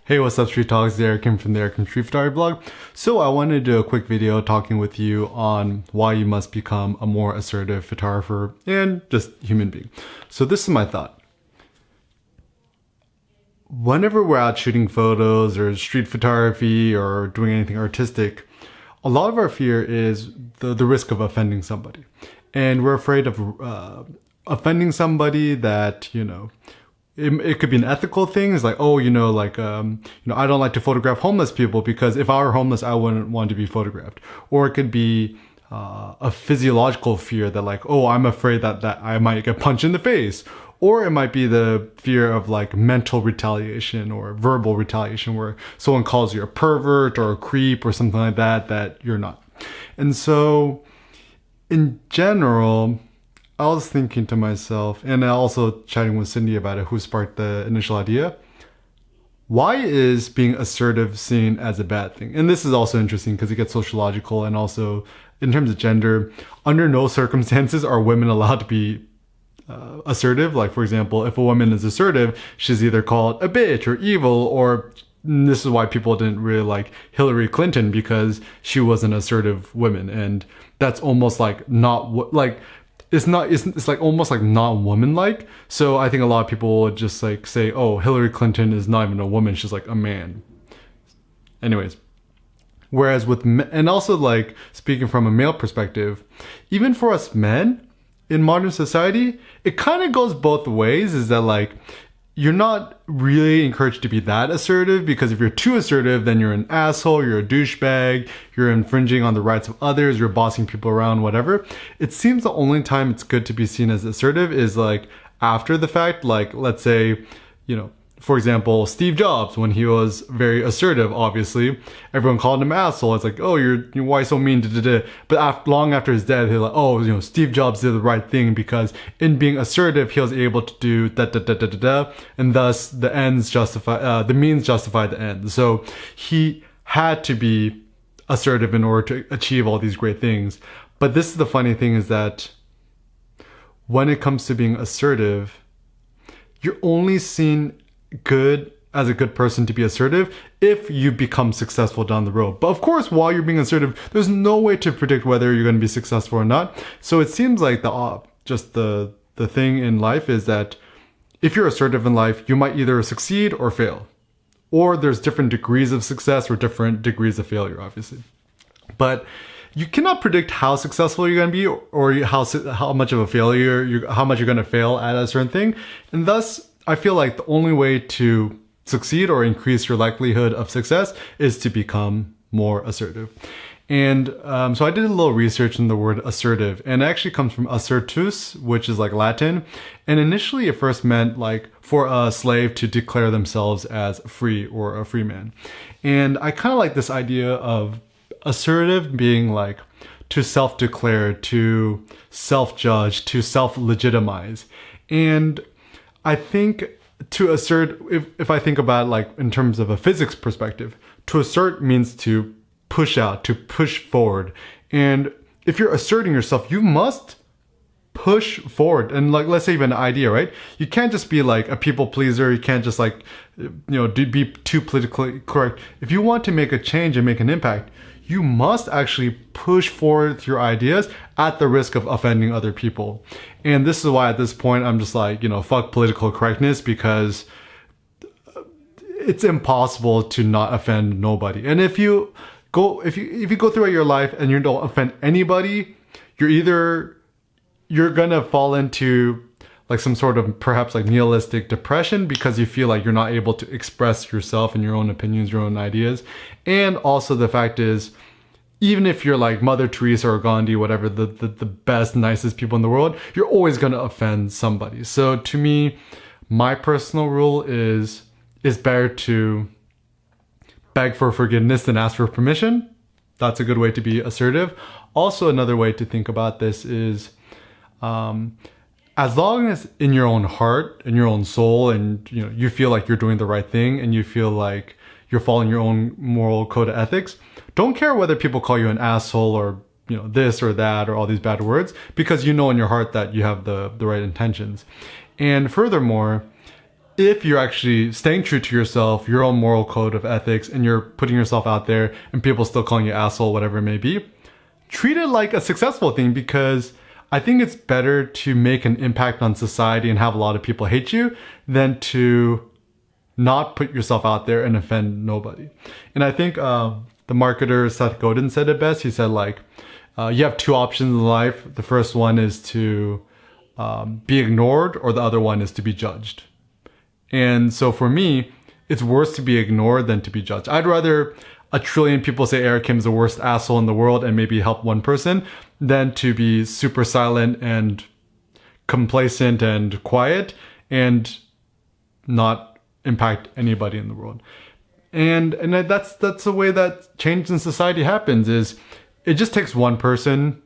Hey, what's up, Street Talks? Eric Kim from the Eric Kim Street Photography blog. So I wanted to do a quick video talking with you on why you must become a more assertive photographer and just human being. So this is my thought. Whenever we're out shooting photos or street photography or doing anything artistic, a lot of our fear is the risk of offending somebody. And we're afraid of offending somebody that, it could be an ethical thing. It's like, I don't like to photograph homeless people because if I were homeless, I wouldn't want to be photographed. Or it could be a physiological fear that I'm afraid that I might get punched in the face. Or it might be the fear of mental retaliation or verbal retaliation where someone calls you a pervert or a creep or something like that you're not. And so in general, I was thinking to myself, and also chatting with Cindy about it, who sparked the initial idea, why is being assertive seen as a bad thing? And this is also interesting because it gets sociological, and also in terms of gender, under no circumstances are women allowed to be assertive. Like, for example, if a woman is assertive, she's either called a bitch or evil, or this is why people didn't really like Hillary Clinton, because she was an assertive woman. And that's almost it's almost not woman-like. So I think a lot of people would just say, oh, Hillary Clinton is not even a woman, she's like a man. Anyways, whereas with men, and also speaking from a male perspective, even for us men in modern society, it kind of goes both ways. Is that you're not really encouraged to be that assertive, because if you're too assertive, then you're an asshole, you're a douchebag, you're infringing on the rights of others, you're bossing people around, whatever. It seems the only time it's good to be seen as assertive is after the fact. Let's say, for example, Steve Jobs, when he was very assertive, obviously, everyone called him asshole. It's oh, you're why so mean, da, da, da. But long after his death, they're oh, Steve Jobs did the right thing because in being assertive, he was able to do da, da, da, da, da, da, and thus the means justify the ends. So he had to be assertive in order to achieve all these great things. But this is the funny thing, is that when it comes to being assertive, you're only seen good as a good person to be assertive if you become successful down the road. But of course, while you're being assertive, there's no way to predict whether you're going to be successful or not. So it seems like the thing in life is that if you're assertive in life, you might either succeed or fail. Or there's different degrees of success or different degrees of failure, obviously. But you cannot predict how successful you're going to be, or how much of a failure, how much you're going to fail at a certain thing. And thus, I feel like the only way to succeed or increase your likelihood of success is to become more assertive. And so I did a little research in the word assertive, and it actually comes from assertus, which is Latin. And initially it first meant for a slave to declare themselves as free or a free man. And I kind of like this idea of assertive being to self-declare, to self-judge, to self-legitimize. And I think to assert, if I think about in terms of a physics perspective, to assert means to push out, to push forward. And if you're asserting yourself, you must push forward. And let's say even an idea, right? You can't just be a people pleaser. You can't just be too politically correct. If you want to make a change and make an impact, you must actually push forward your ideas at the risk of offending other people. And this is why at this point I'm just fuck political correctness, because it's impossible to not offend nobody. And if you go throughout your life and you don't offend anybody, you're gonna fall into some sort of perhaps nihilistic depression, because you feel you're not able to express yourself and your own opinions, your own ideas. And also the fact is, even if you're Mother Teresa or Gandhi, whatever, the best, nicest people in the world, you're always gonna offend somebody. So to me, my personal rule is better to beg for forgiveness than ask for permission. That's a good way to be assertive. Also, another way to think about this is, as long as in your own heart, in your own soul, and you feel you're doing the right thing, and you feel you're following your own moral code of ethics, don't care whether people call you an asshole or this or that or all these bad words, because in your heart that you have the right intentions. And furthermore, if you're actually staying true to yourself, your own moral code of ethics, and you're putting yourself out there and people still calling you asshole, whatever it may be, treat it like a successful thing, because I think it's better to make an impact on society and have a lot of people hate you than to not put yourself out there and offend nobody. And I think the marketer Seth Godin said it best. He said, like, you have two options in life. The first one is to be ignored, or the other one is to be judged. And so for me, it's worse to be ignored than to be judged. I'd rather a trillion people say Eric Kim's the worst asshole in the world and maybe help one person than to be super silent and complacent and quiet and not impact anybody in the world. And that's the way that change in society happens. Is it just takes one person,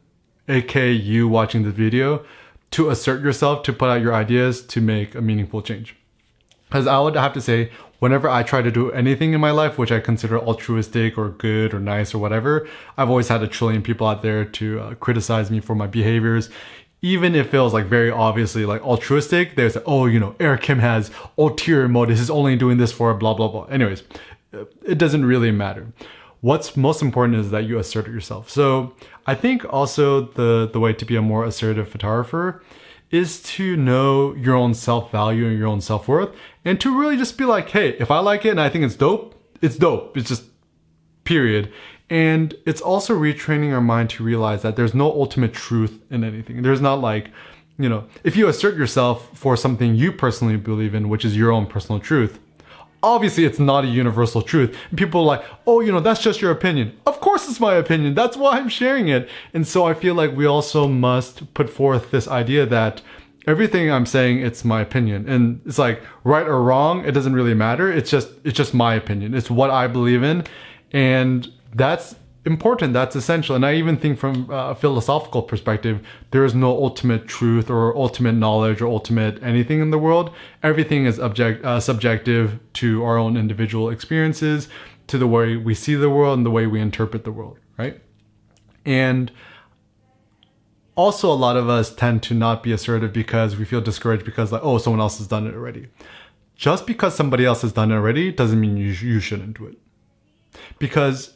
aka you watching the video, to assert yourself, to put out your ideas, to make a meaningful change. Because I would have to say, whenever I try to do anything in my life, which I consider altruistic or good or nice or whatever, I've always had a trillion people out there to criticize me for my behaviors. Even if it feels like very obviously like altruistic, they say, oh, you know, Eric Kim has ulterior motives. He's only doing this for blah, blah, blah. Anyways, it doesn't really matter. What's most important is that you assert yourself. So I think also the way to be a more assertive photographer is to know your own self-value and your own self-worth, and to really just be like, hey, if I like it and I think it's dope, it's dope. It's just period. And it's also retraining our mind to realize that there's no ultimate truth in anything. There's not like, you know, if you assert yourself for something you personally believe in, which is your own personal truth, obviously it's not a universal truth. And people are like, oh, you know, that's just your opinion. Of course it's my opinion. That's why I'm sharing it. And so I feel like we also must put forth this idea that everything I'm saying, it's my opinion. And it's like right or wrong, it doesn't really matter. It's just my opinion. It's what I believe in. And that's important. That's essential. And I even think from a philosophical perspective, there is no ultimate truth or ultimate knowledge or ultimate anything in the world. Everything is subjective to our own individual experiences, to the way we see the world and the way we interpret the world, right? And also a lot of us tend to not be assertive because we feel discouraged because like, oh, someone else has done it already. Just because somebody else has done it already doesn't mean you shouldn't do it. Because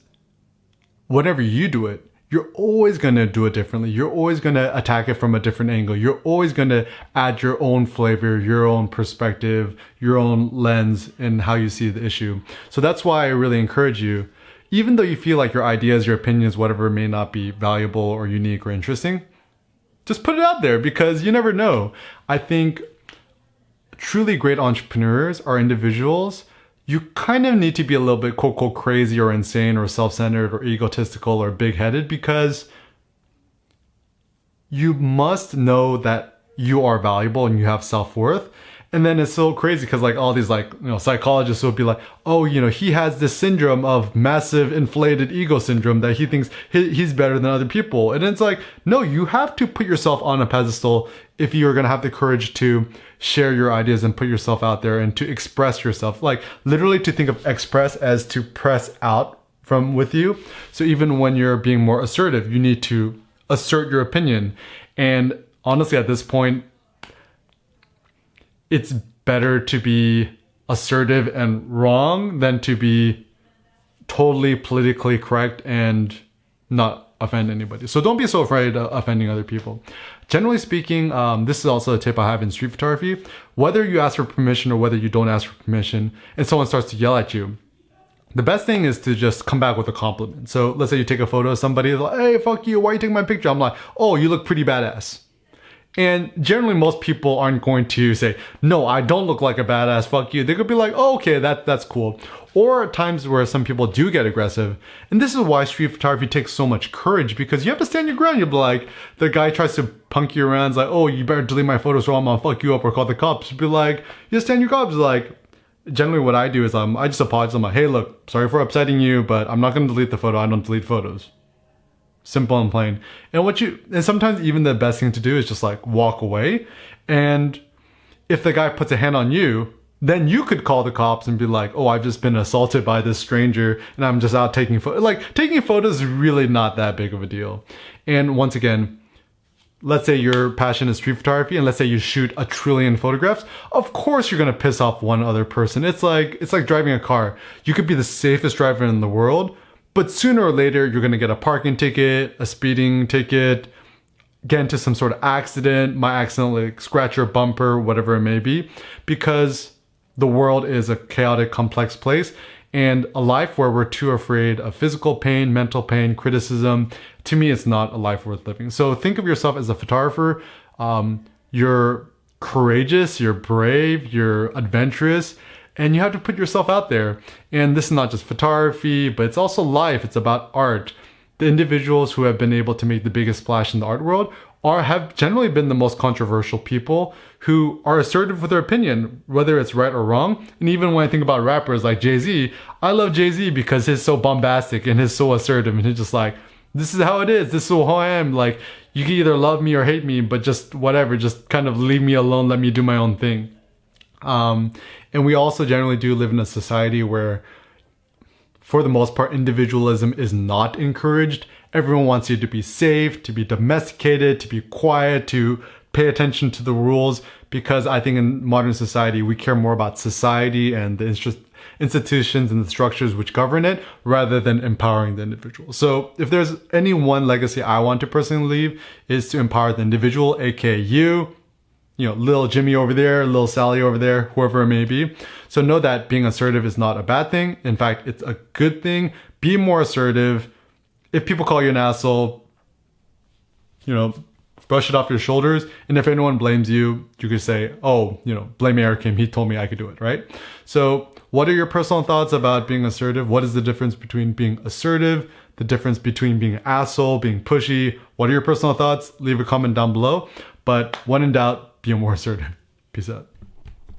whenever you do it, you're always going to do it differently. You're always going to attack it from a different angle. You're always going to add your own flavor, your own perspective, your own lens in how you see the issue. So that's why I really encourage you, even though you feel like your ideas, your opinions, whatever may not be valuable or unique or interesting, just put it out there, because you never know. I think truly great entrepreneurs are individuals. You kind of need to be a little bit quote, quote, crazy or insane or self-centered or egotistical or big-headed, because you must know that you are valuable and you have self-worth. And then it's so crazy because like all these like, you know, psychologists will be like, oh, you know, he has this syndrome of massive inflated ego syndrome that he thinks he's better than other people. And it's like, no, you have to put yourself on a pedestal if you're going to have the courage to share your ideas and put yourself out there and to express yourself. Like literally to think of express as to press out from with you. So even when you're being more assertive, you need to assert your opinion. And honestly, at this point, it's better to be assertive and wrong than to be totally politically correct and not offend anybody. So don't be so afraid of offending other people. Generally speaking, this is also a tip I have in street photography. Whether you ask for permission or whether you don't ask for permission and someone starts to yell at you, the best thing is to just come back with a compliment. So let's say you take a photo of somebody, like, hey, fuck you, why are you taking my picture? I'm like, oh, you look pretty badass. And generally most people aren't going to say, no, I don't look like a badass, fuck you. They could be like, oh, okay, that's cool. Or at times where some people do get aggressive. And this is why street photography takes so much courage, because you have to stand your ground. You'll be like, the guy tries to punk you around, it's like, oh, you better delete my photos or I'm gonna fuck you up or call the cops. You'll be like, you just stand your cops. Like, generally what I do is I just apologize. I'm like, hey, look, sorry for upsetting you, but I'm not gonna delete the photo. I don't delete photos. Simple and plain. And sometimes even the best thing to do is just like walk away. And if the guy puts a hand on you, then you could call the cops and be like, oh, I've just been assaulted by this stranger and I'm just out taking photos. Like taking photos is really not that big of a deal. And once again, let's say your passion is street photography and let's say you shoot 1 trillion photographs, of course you're going to piss off one other person. It's like driving a car. You could be the safest driver in the world, but sooner or later you're going to get a parking ticket, a speeding ticket, get into some sort of accident, might accidentally scratch your bumper, whatever it may be, because the world is a chaotic, complex place. And a life where we're too afraid of physical pain, mental pain, criticism, to me, it's not a life worth living. So think of yourself as a photographer. You're courageous, you're brave, you're adventurous, and you have to put yourself out there. And this is not just photography, but it's also life. It's about art. The individuals who have been able to make the biggest splash in the art world have generally been the most controversial people who are assertive with their opinion, whether it's right or wrong. And even when I think about rappers like Jay-Z, I love Jay-Z because he's so bombastic and he's so assertive and he's just like, this is how it is, this is who I am. Like, you can either love me or hate me, but just whatever, just kind of leave me alone, let me do my own thing. And we also generally do live in a society where, for the most part, individualism is not encouraged. Everyone wants you to be safe, to be domesticated, to be quiet, to pay attention to the rules, because I think in modern society, we care more about society and the institutions and the structures which govern it rather than empowering the individual. So if there's any one legacy I want to personally leave, is to empower the individual, aka you know, little Jimmy over there, little Sally over there, whoever it may be. So know that being assertive is not a bad thing. In fact, it's a good thing. Be more assertive. If people call you an asshole, you know, brush it off your shoulders. And if anyone blames you, you could say, oh, you know, blame Eric him. He told me I could do it, right? So what are your personal thoughts about being assertive? What is the difference between being assertive, the difference between being an asshole, being pushy? What are your personal thoughts? Leave a comment down below. But when in doubt, be more assertive. Peace out.